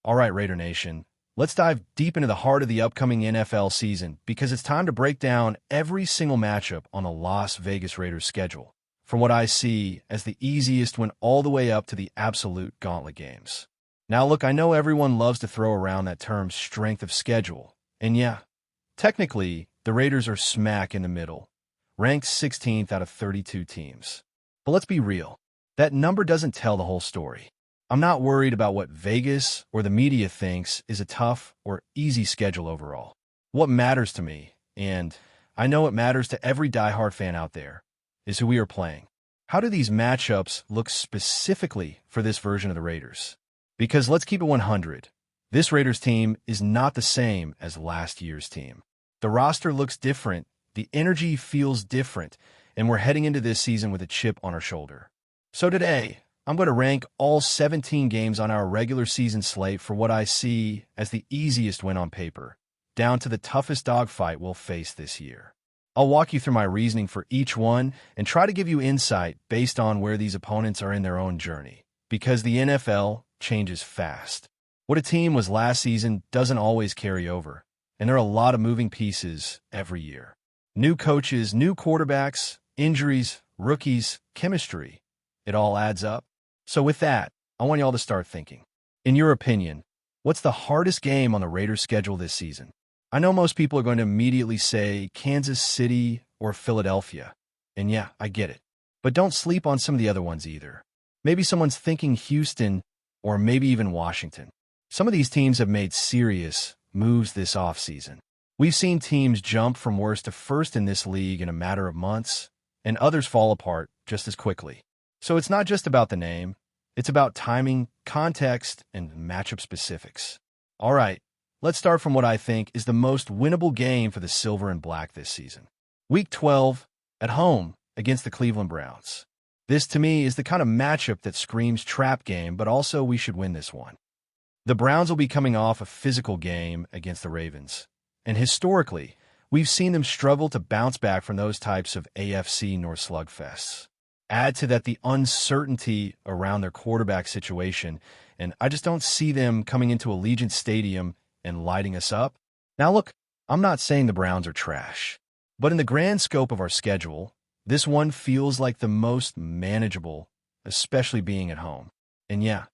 All right, Raider Nation, let's dive deep into the heart of the upcoming NFL season because it's time to break down every single matchup on the Las Vegas Raiders schedule, from what I see as the easiest one all the way up to the absolute gauntlet games. Now look, I know everyone loves to throw around that term strength of schedule, and yeah, technically, the Raiders are smack in the middle, ranked 16th out of 32 teams. But let's be real, that number doesn't tell the whole story. I'm not worried about what Vegas or the media thinks is a tough or easy schedule overall. What matters to me, and I know it matters to every diehard fan out there, is who we are playing. How do these matchups look specifically for this version of the Raiders? Because let's keep it 100. This Raiders team is not the same as last year's team. The roster looks different, the energy feels different, and we're heading into this season with a chip on our shoulder. So today, I'm going to rank all 17 games on our regular season slate for what I see as the easiest win on paper, down to the toughest dogfight we'll face this year. I'll walk you through my reasoning for each one and try to give you insight based on where these opponents are in their own journey, because the NFL changes fast. What a team was last season doesn't always carry over, and there are a lot of moving pieces every year. New coaches, new quarterbacks, injuries, rookies, chemistry. It all adds up. So with that, I want y'all to start thinking. In your opinion, what's the hardest game on the Raiders' schedule this season? I know most people are going to immediately say Kansas City or Philadelphia. And yeah, I get it. But don't sleep on some of the other ones either. Maybe someone's thinking Houston or maybe even Washington. Some of these teams have made serious moves this offseason. We've seen teams jump from worst to first in this league in a matter of months, and others fall apart just as quickly. So it's not just about the name. It's about timing, context, and matchup specifics. All right, let's start from what I think is the most winnable game for the Silver and Black this season. Week 12, at home against the Cleveland Browns. This, to me, is the kind of matchup that screams trap game, but also we should win this one. The Browns will be coming off a physical game against the Ravens, and historically, we've seen them struggle to bounce back from those types of AFC North slugfests. Add to that the uncertainty around their quarterback situation, and I just don't see them coming into Allegiant Stadium and lighting us up. Now look, I'm not saying the Browns are trash, but in the grand scope of our schedule, this one feels like the most manageable, especially being at home. And yeah,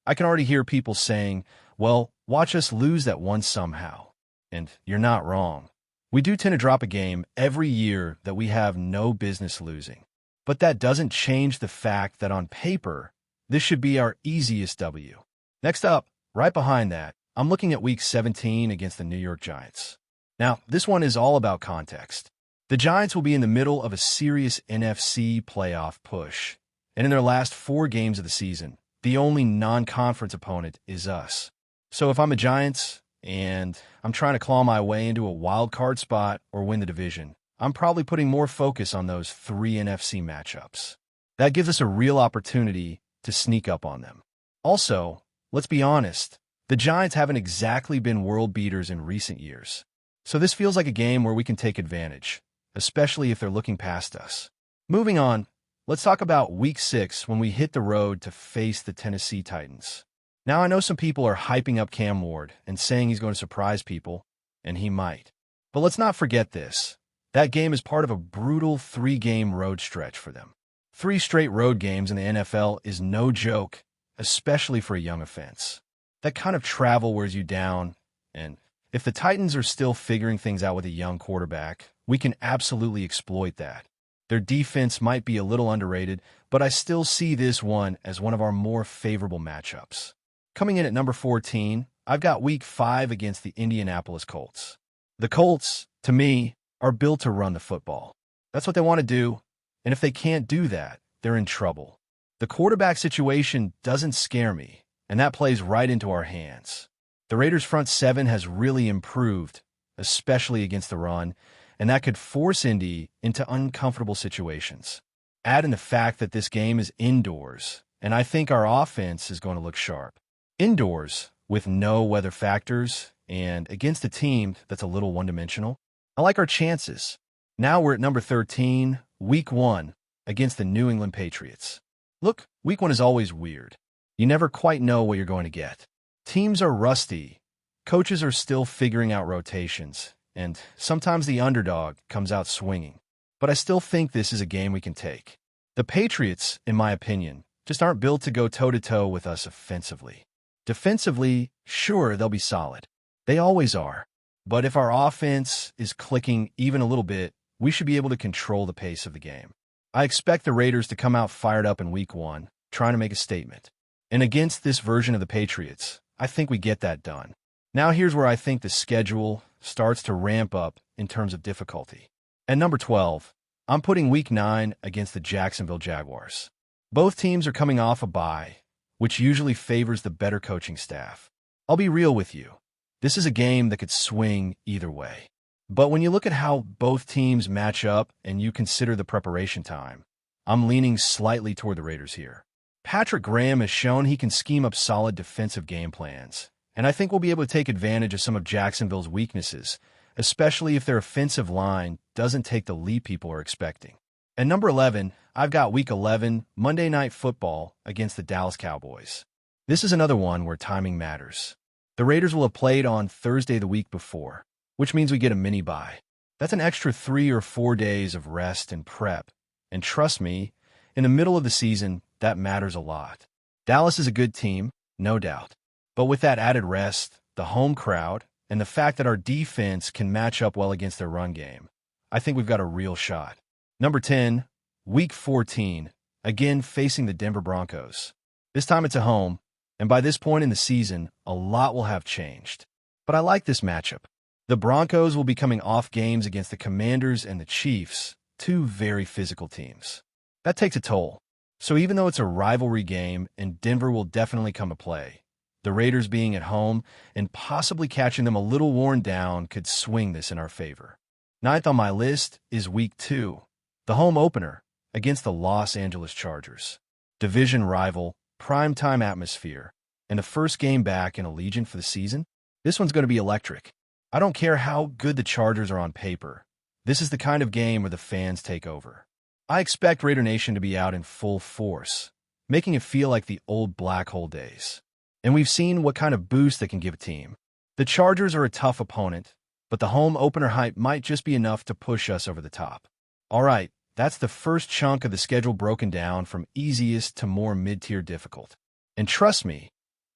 I can already hear people saying, well, watch us lose that one somehow. And you're not wrong. We do tend to drop a game every year that we have no business losing. But that doesn't change the fact that on paper, this should be our easiest W. Next up, right behind that, I'm looking at Week 17 against the New York Giants. Now, this one is all about context. The Giants will be in the middle of a serious NFC playoff push, and in their last 4 games of the season, the only non-conference opponent is us. So if I'm a Giants and I'm trying to claw my way into a wild card spot or win the division, I'm probably putting more focus on those 3 NFC matchups. That gives us a real opportunity to sneak up on them. Also, let's be honest, the Giants haven't exactly been world beaters in recent years. So this feels like a game where we can take advantage, especially if they're looking past us. Moving on, let's talk about Week 6 when we hit the road to face the Tennessee Titans. Now, I know some people are hyping up Cam Ward and saying he's going to surprise people, and he might. But let's not forget this. That game is part of a brutal 3-game road stretch for them. 3 straight road games in the NFL is no joke, especially for a young offense. That kind of travel wears you down, and if the Titans are still figuring things out with a young quarterback, we can absolutely exploit that. Their defense might be a little underrated, but I still see this one as one of our more favorable matchups. Coming in at number 14, I've got Week 5 against the Indianapolis Colts. The Colts, to me, are built to run the football. That's what they want to do, and if they can't do that, they're in trouble. The quarterback situation doesn't scare me, and that plays right into our hands. The Raiders' front 7 has really improved, especially against the run, and that could force Indy into uncomfortable situations. Add in the fact that this game is indoors, and I think our offense is going to look sharp. Indoors, with no weather factors, and against a team that's a little one-dimensional, I like our chances. Now we're at number 13, Week 1, against the New England Patriots. Look, Week 1 is always weird. You never quite know what you're going to get. Teams are rusty, coaches are still figuring out rotations, and sometimes the underdog comes out swinging. But I still think this is a game we can take. The Patriots, in my opinion, just aren't built to go toe-to-toe with us offensively. Defensively, sure, they'll be solid. They always are. But if our offense is clicking even a little bit, we should be able to control the pace of the game. I expect the Raiders to come out fired up in Week 1, trying to make a statement. And against this version of the Patriots, I think we get that done. Now here's where I think the schedule starts to ramp up in terms of difficulty. At number 12, I'm putting Week 9 against the Jacksonville Jaguars. Both teams are coming off a bye, which usually favors the better coaching staff. I'll be real with you. This is a game that could swing either way. But when you look at how both teams match up and you consider the preparation time, I'm leaning slightly toward the Raiders here. Patrick Graham has shown he can scheme up solid defensive game plans, and I think we'll be able to take advantage of some of Jacksonville's weaknesses, especially if their offensive line doesn't take the leap people are expecting. At number 11, I've got Week 11 Monday Night Football against the Dallas Cowboys. This is another one where timing matters. The Raiders will have played on Thursday the week before, which means we get a mini bye. That's an extra 3 or 4 days of rest and prep. And trust me, in the middle of the season, that matters a lot. Dallas is a good team, no doubt. But with that added rest, the home crowd, and the fact that our defense can match up well against their run game, I think we've got a real shot. Number 10, Week 14, again facing the Denver Broncos. This time it's at home, and by this point in the season, a lot will have changed. But I like this matchup. The Broncos will be coming off games against the Commanders and the Chiefs, two very physical teams. That takes a toll. So even though it's a rivalry game and Denver will definitely come to play, the Raiders being at home and possibly catching them a little worn down could swing this in our favor. Ninth on my list is Week 2, the home opener against the Los Angeles Chargers. Division rival, primetime atmosphere, and the first game back in Allegiant for the season. This one's going to be electric. I don't care how good the Chargers are on paper. This is the kind of game where the fans take over. I expect Raider Nation to be out in full force, making it feel like the old Black Hole days. And we've seen what kind of boost they can give a team. The Chargers are a tough opponent, but the home opener hype might just be enough to push us over the top. All right, that's the first chunk of the schedule broken down from easiest to more mid-tier difficult. And trust me,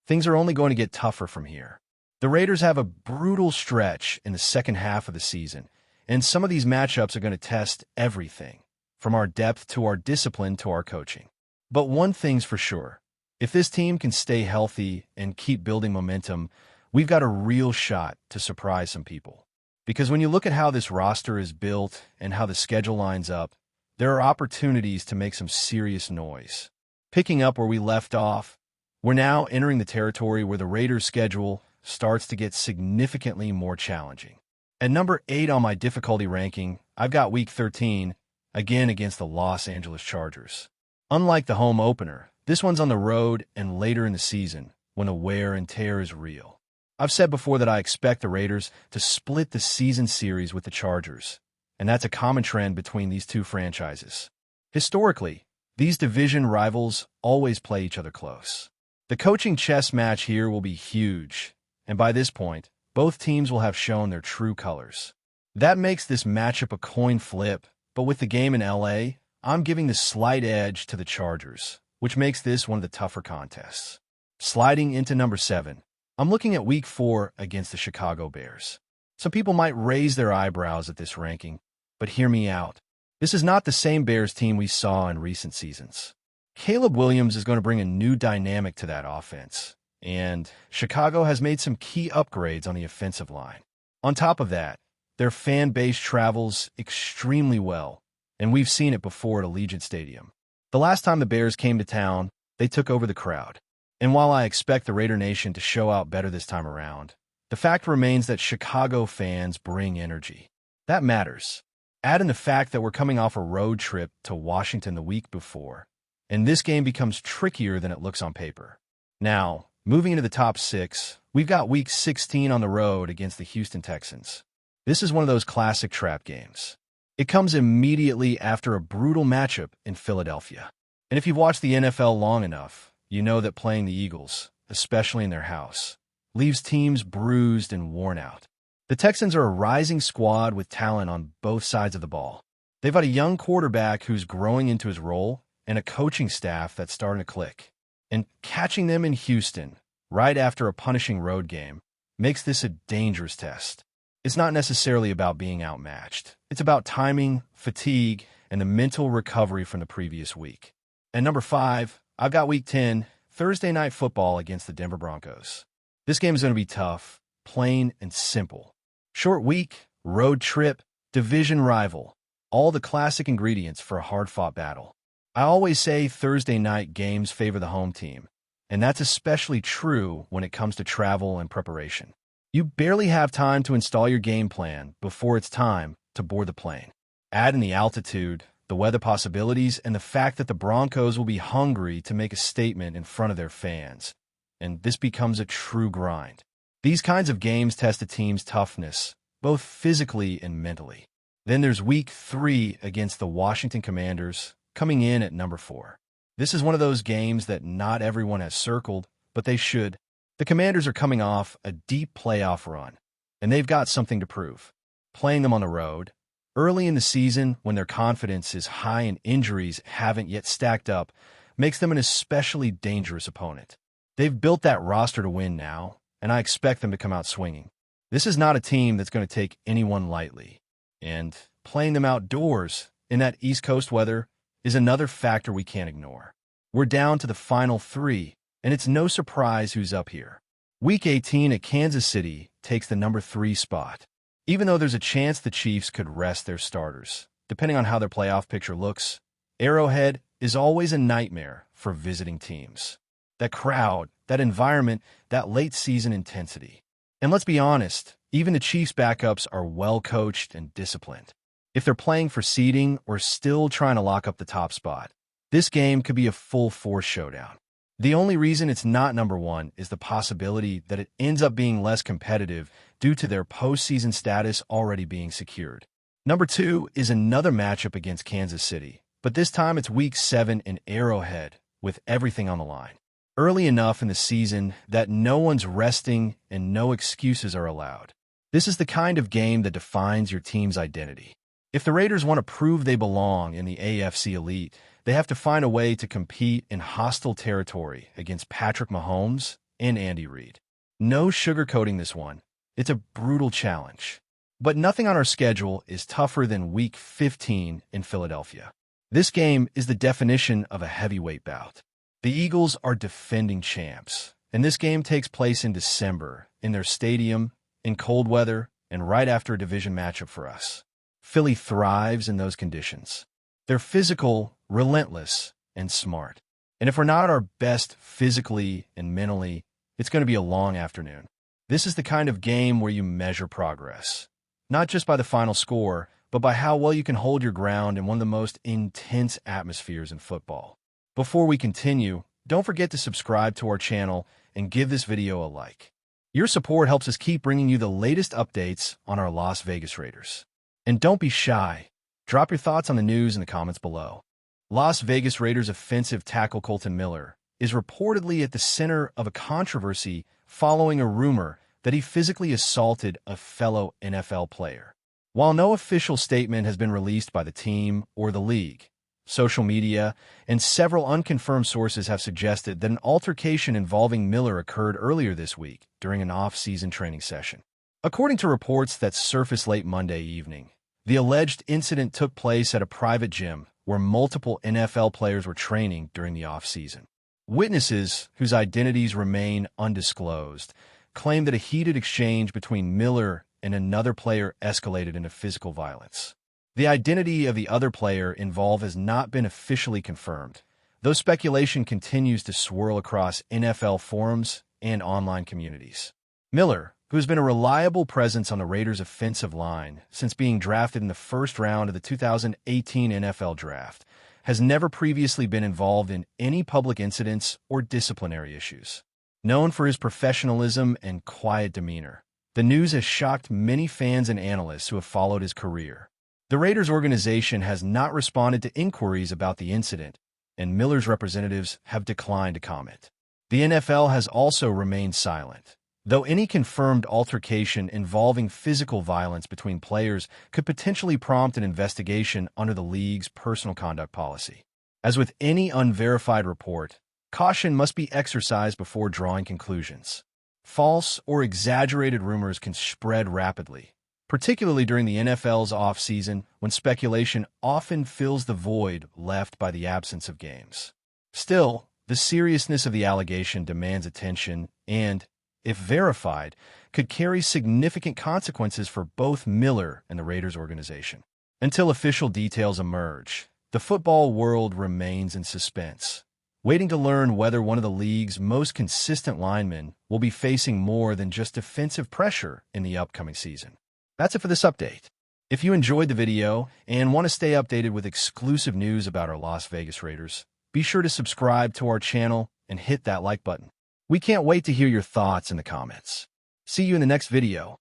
things are only going to get tougher from here. The Raiders have a brutal stretch in the second half of the season, and some of these matchups are going to test everything, from our depth to our discipline to our coaching. But one thing's for sure. If this team can stay healthy and keep building momentum, we've got a real shot to surprise some people. Because when you look at how this roster is built and how the schedule lines up, there are opportunities to make some serious noise. Picking up where we left off, we're now entering the territory where the Raiders' schedule starts to get significantly more challenging. At number 8 on my difficulty ranking, I've got Week 13, again against the Los Angeles Chargers. Unlike the home opener, this one's on the road and later in the season, when the wear and tear is real. I've said before that I expect the Raiders to split the season series with the Chargers, and that's a common trend between these two franchises. Historically, these division rivals always play each other close. The coaching chess match here will be huge, and by this point, both teams will have shown their true colors. That makes this matchup a coin flip, but with the game in LA, I'm giving the slight edge to the Chargers, which makes this one of the tougher contests. Sliding into number 7, I'm looking at Week 4 against the Chicago Bears. Some people might raise their eyebrows at this ranking, but hear me out. This is not the same Bears team we saw in recent seasons. Caleb Williams is going to bring a new dynamic to that offense, and Chicago has made some key upgrades on the offensive line. On top of that, their fan base travels extremely well, and we've seen it before at Allegiant Stadium. The last time the Bears came to town, they took over the crowd. And while I expect the Raider Nation to show out better this time around, the fact remains that Chicago fans bring energy. That matters. Add in the fact that we're coming off a road trip to Washington the week before, and this game becomes trickier than it looks on paper. Now, moving into the top 6, we've got Week 16 on the road against the Houston Texans. This is one of those classic trap games. It comes immediately after a brutal matchup in Philadelphia. And if you've watched the NFL long enough, you know that playing the Eagles, especially in their house, leaves teams bruised and worn out. The Texans are a rising squad with talent on both sides of the ball. They've got a young quarterback who's growing into his role and a coaching staff that's starting to click. And catching them in Houston, right after a punishing road game, makes this a dangerous test. It's not necessarily about being outmatched. It's about timing, fatigue, and the mental recovery from the previous week. And number 5, I've got Week 10, Thursday Night Football against the Denver Broncos. This game is going to be tough, plain and simple. Short week, road trip, division rival, all the classic ingredients for a hard-fought battle. I always say Thursday night games favor the home team, and that's especially true when it comes to travel and preparation. You barely have time to install your game plan before it's time to board the plane. Add in the altitude, the weather possibilities, and the fact that the Broncos will be hungry to make a statement in front of their fans. And this becomes a true grind. These kinds of games test a team's toughness, both physically and mentally. Then there's Week 3 against the Washington Commanders, coming in at number 4. This is one of those games that not everyone has circled, but they should. The Commanders are coming off a deep playoff run, and they've got something to prove. Playing them on the road, early in the season when their confidence is high and injuries haven't yet stacked up, makes them an especially dangerous opponent. They've built that roster to win now, and I expect them to come out swinging. This is not a team that's going to take anyone lightly, and playing them outdoors in that East Coast weather is another factor we can't ignore. We're down to the final 3, and it's no surprise who's up here. Week 18 at Kansas City takes the number 3 spot. Even though there's a chance the Chiefs could rest their starters, depending on how their playoff picture looks, Arrowhead is always a nightmare for visiting teams. That crowd, that environment, that late-season intensity. And let's be honest, even the Chiefs' backups are well-coached and disciplined. If they're playing for seeding or still trying to lock up the top spot, this game could be a full-force showdown. The only reason it's not number 1 is the possibility that it ends up being less competitive due to their postseason status already being secured. Number 2 is another matchup against Kansas City, but this time it's Week 7 in Arrowhead with everything on the line. Early enough in the season that no one's resting and no excuses are allowed. This is the kind of game that defines your team's identity. If the Raiders want to prove they belong in the AFC Elite, they have to find a way to compete in hostile territory against Patrick Mahomes and Andy Reid. No sugarcoating this one. It's a brutal challenge. But nothing on our schedule is tougher than Week 15 in Philadelphia. This game is the definition of a heavyweight bout. The Eagles are defending champs, and this game takes place in December, in their stadium, in cold weather, and right after a division matchup for us. Philly thrives in those conditions. They're physical, relentless, and smart. And if we're not at our best physically and mentally, it's going to be a long afternoon. This is the kind of game where you measure progress, not just by the final score, but by how well you can hold your ground in one of the most intense atmospheres in football. Before we continue, don't forget to subscribe to our channel and give this video a like. Your support helps us keep bringing you the latest updates on our Las Vegas Raiders. And don't be shy. Drop your thoughts on the news in the comments below. Las Vegas Raiders offensive tackle Kolton Miller is reportedly at the center of a controversy following a rumor that he physically assaulted a fellow NFL player. While no official statement has been released by the team or the league, social media and several unconfirmed sources have suggested that an altercation involving Miller occurred earlier this week during an off-season training session. According to reports that surfaced late Monday evening, the alleged incident took place at a private gym where multiple NFL players were training during the off-season. Witnesses, whose identities remain undisclosed, claim that a heated exchange between Miller and another player escalated into physical violence. The identity of the other player involved has not been officially confirmed, though speculation continues to swirl across NFL forums and online communities. Miller, who has been a reliable presence on the Raiders' offensive line since being drafted in the first round of the 2018 NFL Draft, has never previously been involved in any public incidents or disciplinary issues. Known for his professionalism and quiet demeanor, the news has shocked many fans and analysts who have followed his career. The Raiders organization has not responded to inquiries about the incident, and Miller's representatives have declined to comment. The NFL has also remained silent, though any confirmed altercation involving physical violence between players could potentially prompt an investigation under the league's personal conduct policy. As with any unverified report, caution must be exercised before drawing conclusions. False or exaggerated rumors can spread rapidly, particularly during the NFL's off-season when speculation often fills the void left by the absence of games. Still, the seriousness of the allegation demands attention and, if verified, could carry significant consequences for both Miller and the Raiders organization. Until official details emerge, the football world remains in suspense, waiting to learn whether one of the league's most consistent linemen will be facing more than just defensive pressure in the upcoming season. That's it for this update. If you enjoyed the video and want to stay updated with exclusive news about our Las Vegas Raiders, be sure to subscribe to our channel and hit that like button. We can't wait to hear your thoughts in the comments. See you in the next video.